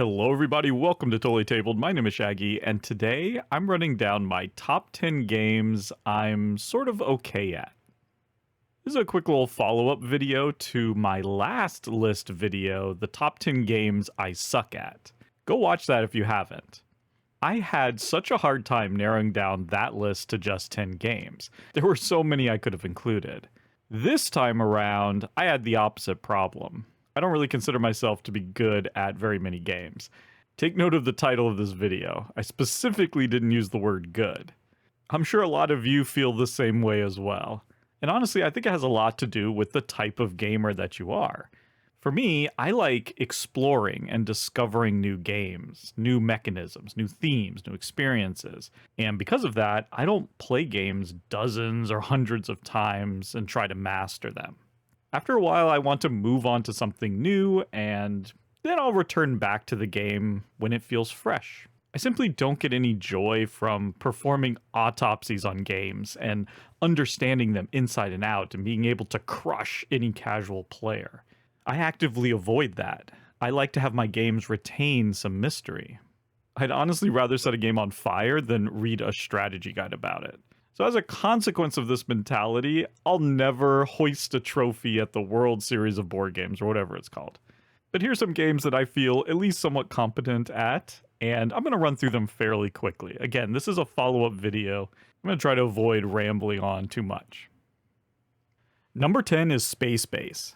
Hello everybody, welcome to Totally Tabled. My name is Shaggy, and today I'm running down my top 10 games I'm sort of okay at. This is a quick little follow-up video to my last list video, the top 10 games I suck at. Go watch that if you haven't. I had such a hard time narrowing down that list to just 10 games. There were so many I could have included. This time around, I had the opposite problem. I don't really consider myself to be good at very many games. Take note of the title of this video. I specifically didn't use the word good. I'm sure a lot of you feel the same way as well. And honestly, I think it has a lot to do with the type of gamer that you are. For me, I like exploring and discovering new games, new mechanisms, new themes, new experiences. And because of that, I don't play games dozens or hundreds of times and try to master them. After a while, I want to move on to something new, and then I'll return back to the game when it feels fresh. I simply don't get any joy from performing autopsies on games and understanding them inside and out and being able to crush any casual player. I actively avoid that. I like to have my games retain some mystery. I'd honestly rather set a game on fire than read a strategy guide about it. So as a consequence of this mentality, I'll never hoist a trophy at the World Series of Board Games or whatever it's called. But here's some games that I feel at least somewhat competent at, and I'm going to run through them fairly quickly. Again, this is a follow-up video. I'm going to try to avoid rambling on too much. Number 10 is Space Base.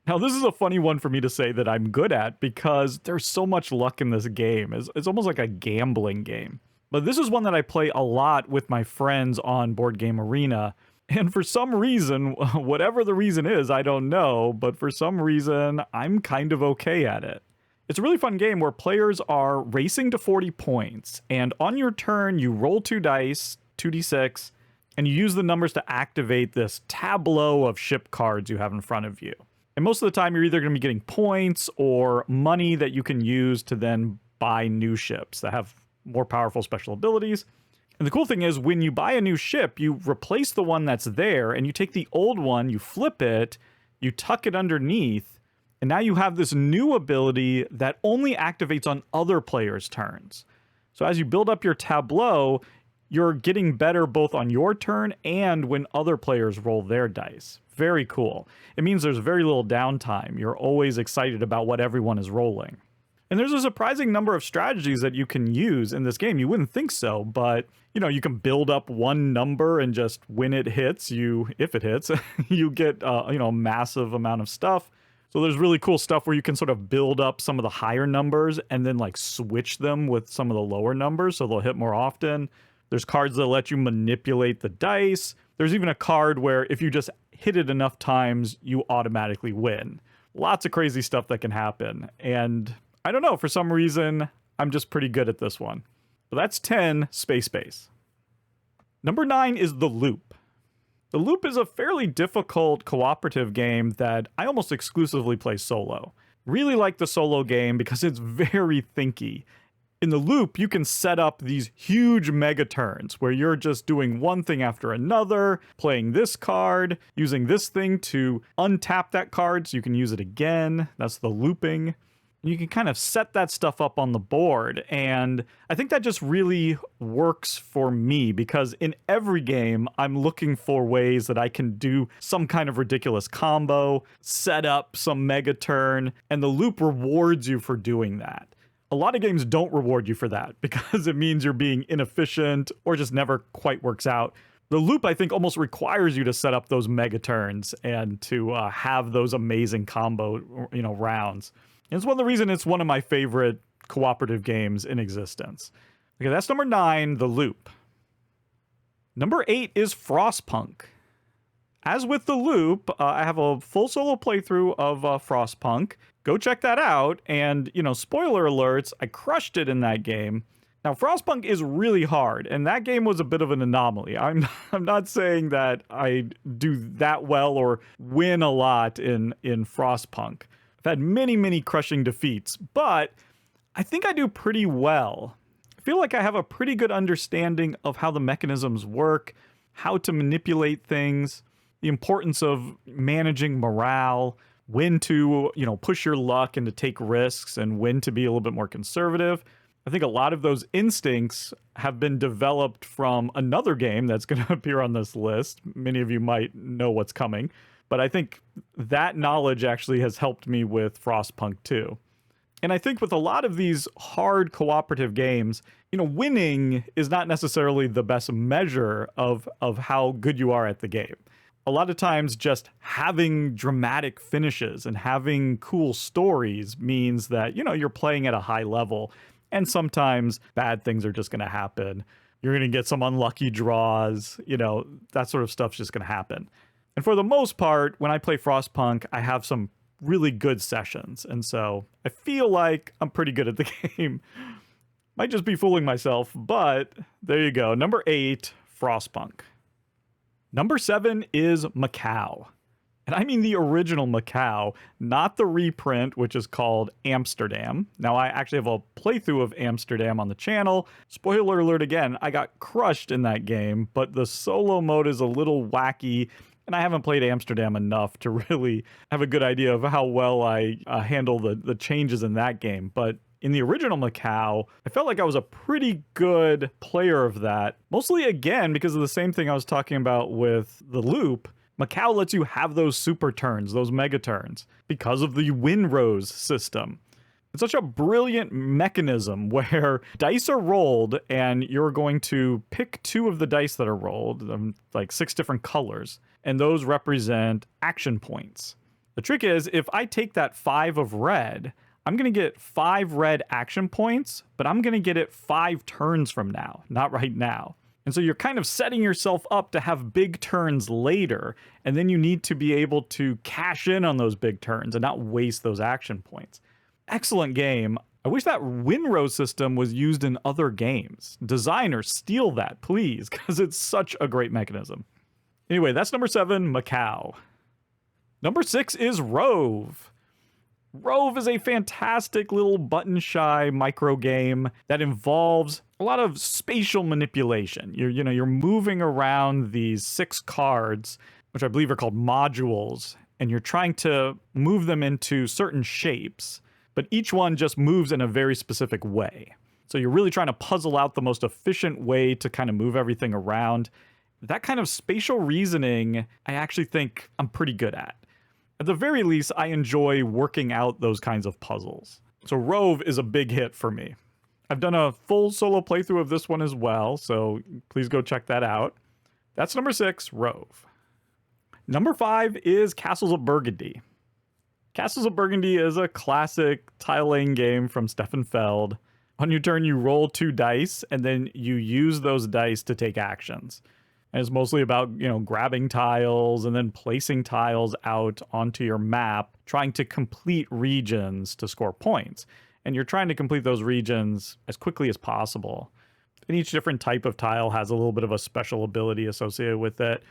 Now, this is a funny one for me to say that I'm good at because there's so much luck in this game. It's almost like a gambling game. But this is one that I play a lot with my friends on Board Game Arena. And for some reason, whatever the reason is, I don't know, but for some reason, I'm kind of okay at it. It's a really fun game where players are racing to 40 points. And on your turn, you roll 2 dice, 2d6, and you use the numbers to activate this tableau of ship cards you have in front of you. And most of the time, you're either going to be getting points or money that you can use to then buy new ships that have more powerful special abilities. And the cool thing is when you buy a new ship, you replace the one that's there and you take the old one, you flip it, you tuck it underneath, and now you have this new ability that only activates on other players' turns. So as you build up your tableau, you're getting better both on your turn and when other players roll their dice. Very cool. It means there's very little downtime. You're always excited about what everyone is rolling. And there's a surprising number of strategies that you can use in this game. You wouldn't think so, but you can build up one number and just when it hits, if it hits, you get a massive amount of stuff. So there's really cool stuff where you can sort of build up some of the higher numbers and then like switch them with some of the lower numbers so they'll hit more often. There's cards that let you manipulate the dice. There's even a card where if you just hit it enough times, you automatically win. Lots of crazy stuff that can happen. And I don't know, for some reason, I'm just pretty good at this one. So that's 10, Space Base. Number 9 is The Loop. The Loop is a fairly difficult cooperative game that I almost exclusively play solo. Really like the solo game because it's very thinky. In The Loop, you can set up these huge mega turns where you're just doing one thing after another, playing this card, using this thing to untap that card so you can use it again. That's the looping. You can kind of set that stuff up on the board, and I think that just really works for me because in every game, I'm looking for ways that I can do some kind of ridiculous combo, set up some mega turn, and the loop rewards you for doing that. A lot of games don't reward you for that because it means you're being inefficient or just never quite works out. The loop, I think, almost requires you to set up those mega turns and to have those amazing combo, rounds. And it's one of the reasons it's one of my favorite cooperative games in existence. Okay, that's number 9, The Loop. Number 8 is Frostpunk. As with The Loop, I have a full solo playthrough of Frostpunk. Go check that out. And, spoiler alerts, I crushed it in that game. Now, Frostpunk is really hard, and that game was a bit of an anomaly. I'm not saying that I do that well or win a lot in Frostpunk. I've had many, many crushing defeats, but I think I do pretty well. I feel like I have a pretty good understanding of how the mechanisms work, how to manipulate things, the importance of managing morale, when to, push your luck and to take risks and when to be a little bit more conservative. I think a lot of those instincts have been developed from another game that's going to appear on this list. Many of you might know what's coming, but I think that knowledge actually has helped me with Frostpunk too. And I think with a lot of these hard cooperative games, winning is not necessarily the best measure of how good you are at the game. A lot of times just having dramatic finishes and having cool stories means that, you're playing at a high level. And sometimes bad things are just going to happen. You're going to get some unlucky draws, that sort of stuff's just going to happen. And for the most part, when I play Frostpunk, I have some really good sessions. And so I feel like I'm pretty good at the game. Might just be fooling myself, but there you go. Number 8, Frostpunk. Number 7 is Macao. And I mean the original Macao, not the reprint, which is called Amsterdam. Now, I actually have a playthrough of Amsterdam on the channel. Spoiler alert again, I got crushed in that game, but the solo mode is a little wacky, and I haven't played Amsterdam enough to really have a good idea of how well I handle the changes in that game. But in the original Macao, I felt like I was a pretty good player of that, mostly again because of the same thing I was talking about with the loop. Macao lets you have those super turns, those mega turns, because of the win rows system. It's such a brilliant mechanism where dice are rolled and you're going to pick 2 of the dice that are rolled, like 6 different colors, and those represent action points. The trick is, if I take that 5 of red, I'm going to get 5 red action points, but I'm going to get it 5 turns from now, not right now. And so you're kind of setting yourself up to have big turns later, and then you need to be able to cash in on those big turns and not waste those action points. Excellent game. I wish that win row system was used in other games. Designers, steal that, please, because it's such a great mechanism. Anyway, that's number 7, Macao. Number 6 is ROVE. ROVE is a fantastic little button-shy micro game that involves a lot of spatial manipulation. You're moving around these 6 cards, which I believe are called modules, and you're trying to move them into certain shapes, but each one just moves in a very specific way. So you're really trying to puzzle out the most efficient way to kind of move everything around. That kind of spatial reasoning, I actually think I'm pretty good at. At the very least, I enjoy working out those kinds of puzzles. So ROVE is a big hit for me. I've done a full solo playthrough of this one as well, so please go check that out. That's number 6, ROVE. Number 5 is Castles of Burgundy. Castles of Burgundy is a classic tile-laying game from Stefan Feld. On your turn, you roll 2 dice, and then you use those dice to take actions. And it's mostly about, grabbing tiles and then placing tiles out onto your map, trying to complete regions to score points. And you're trying to complete those regions as quickly as possible. And each different type of tile has a little bit of a special ability associated with it.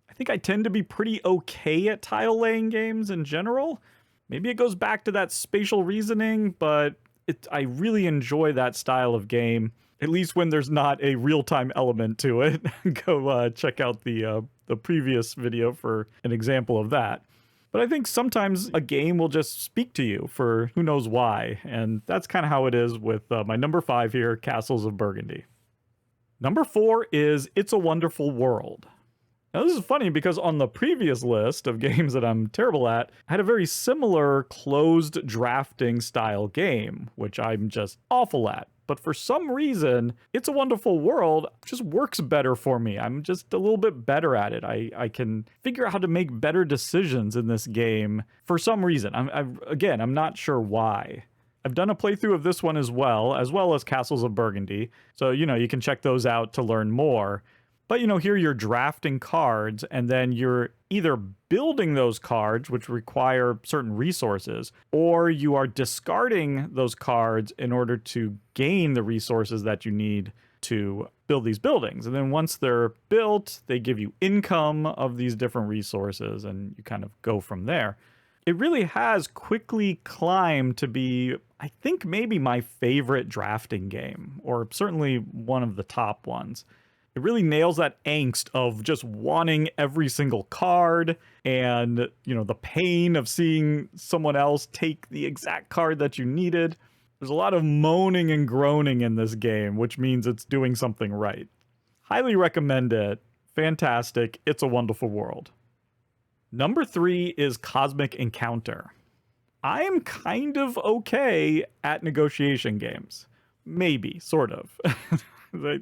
I think I tend to be pretty okay at tile laying games in general. Maybe it goes back to that spatial reasoning, but I really enjoy that style of game. At least when there's not a real-time element to it. Go check out the previous video for an example of that. But I think sometimes a game will just speak to you for who knows why. And that's kind of how it is with my number 5 here, Castles of Burgundy. Number 4 is It's a Wonderful World. Now, this is funny because on the previous list of games that I'm terrible at, I had a very similar closed drafting style game, which I'm just awful at. But for some reason, It's a Wonderful World just works better for me. I'm just a little bit better at it. I can figure out how to make better decisions in this game for some reason. I'm not sure why. I've done a playthrough of this one as well as Castles of Burgundy. So, you can check those out to learn more. But, here you're drafting cards, and then you're either building those cards, which require certain resources, or you are discarding those cards in order to gain the resources that you need to build these buildings. And then once they're built, they give you income of these different resources, and you kind of go from there. It really has quickly climbed to be, I think, maybe my favorite drafting game, or certainly one of the top ones. It really nails that angst of just wanting every single card and, the pain of seeing someone else take the exact card that you needed. There's a lot of moaning and groaning in this game, which means it's doing something right. Highly recommend it. Fantastic. It's a wonderful world. Number 3 is Cosmic Encounter. I'm kind of okay at negotiation games. Maybe, sort of.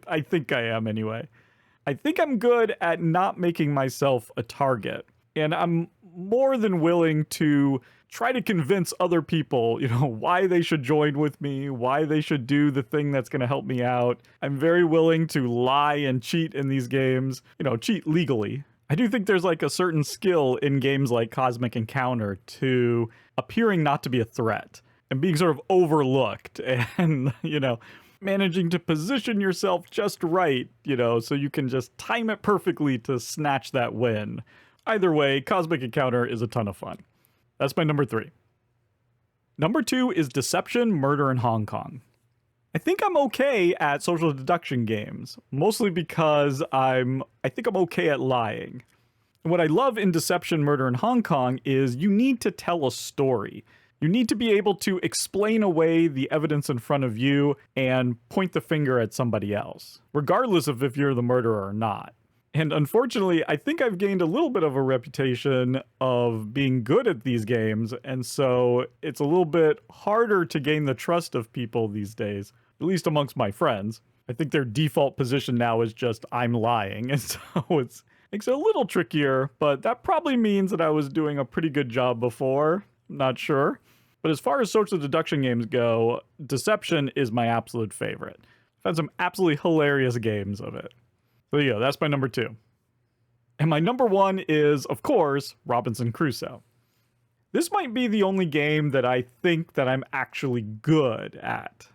I think I am anyway. I think I'm good at not making myself a target. And I'm more than willing to try to convince other people, why they should join with me, why they should do the thing that's going to help me out. I'm very willing to lie and cheat in these games, cheat legally. I do think there's like a certain skill in games like Cosmic Encounter to appearing not to be a threat and being sort of overlooked and, managing to position yourself just right, so you can just time it perfectly to snatch that win. Either way, Cosmic Encounter is a ton of fun. That's my number 3. Number 2 is Deception, Murder in Hong Kong. I think I'm okay at social deduction games, mostly because I think I'm okay at lying. And what I love in Deception, Murder in Hong Kong is you need to tell a story. You need to be able to explain away the evidence in front of you and point the finger at somebody else, regardless of if you're the murderer or not. And unfortunately, I think I've gained a little bit of a reputation of being good at these games, and so it's a little bit harder to gain the trust of people these days, at least amongst my friends. I think their default position now is just, I'm lying, and so it makes it a little trickier, but that probably means that I was doing a pretty good job before. Not sure. But as far as social deduction games go, Deception is my absolute favorite. I've had some absolutely hilarious games of it. So yeah, that's my number 2. And my number 1 is, of course, Robinson Crusoe. This might be the only game that I think that I'm actually good at.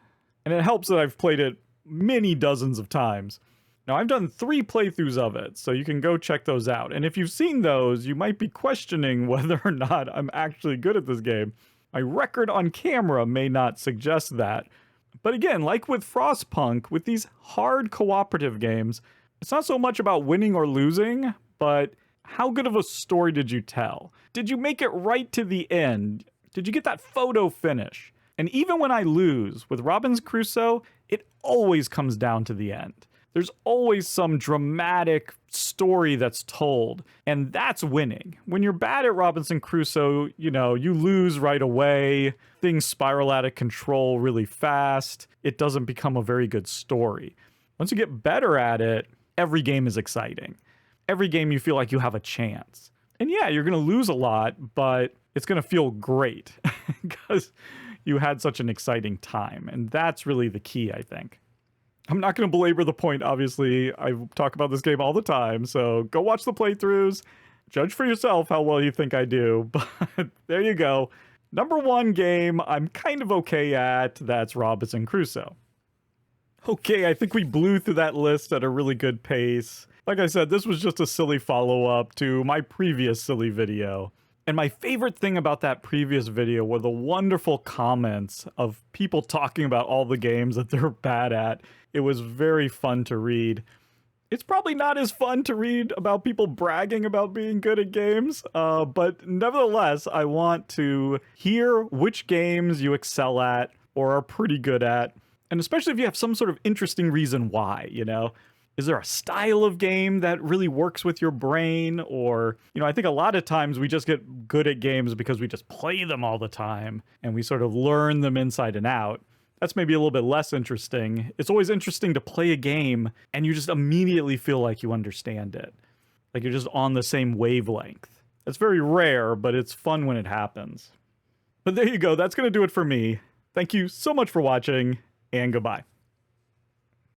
And it helps that I've played it many dozens of times. Now, I've done 3 playthroughs of it, so you can go check those out. And if you've seen those, you might be questioning whether or not I'm actually good at this game. My record on camera may not suggest that. But again, like with Frostpunk, with these hard cooperative games, it's not so much about winning or losing, but how good of a story did you tell? Did you make it right to the end? Did you get that photo finish? And even when I lose with Robinson Crusoe, it always comes down to the end. There's always some dramatic story that's told, and that's winning. When you're bad at Robinson Crusoe, you lose right away, things spiral out of control really fast, it doesn't become a very good story. Once you get better at it, every game is exciting. Every game you feel like you have a chance. And yeah, you're going to lose a lot, but it's going to feel great because you had such an exciting time, and that's really the key, I think. I'm not going to belabor the point, obviously. I talk about this game all the time, so go watch the playthroughs. Judge for yourself how well you think I do, but there you go. Number 1 game I'm kind of okay at, that's Robinson Crusoe. Okay, I think we blew through that list at a really good pace. Like I said, this was just a silly follow-up to my previous silly video. And my favorite thing about that previous video were the wonderful comments of people talking about all the games that they're bad at. It was very fun to read. It's probably not as fun to read about people bragging about being good at games, but nevertheless, I want to hear which games you excel at or are pretty good at, and especially if you have some sort of interesting reason why, Is there a style of game that really works with your brain? Or, I think a lot of times we just get good at games because we just play them all the time and we sort of learn them inside and out. That's maybe a little bit less interesting. It's always interesting to play a game and you just immediately feel like you understand it. Like you're just on the same wavelength. That's very rare, but it's fun when it happens. But there you go. That's going to do it for me. Thank you so much for watching, and goodbye.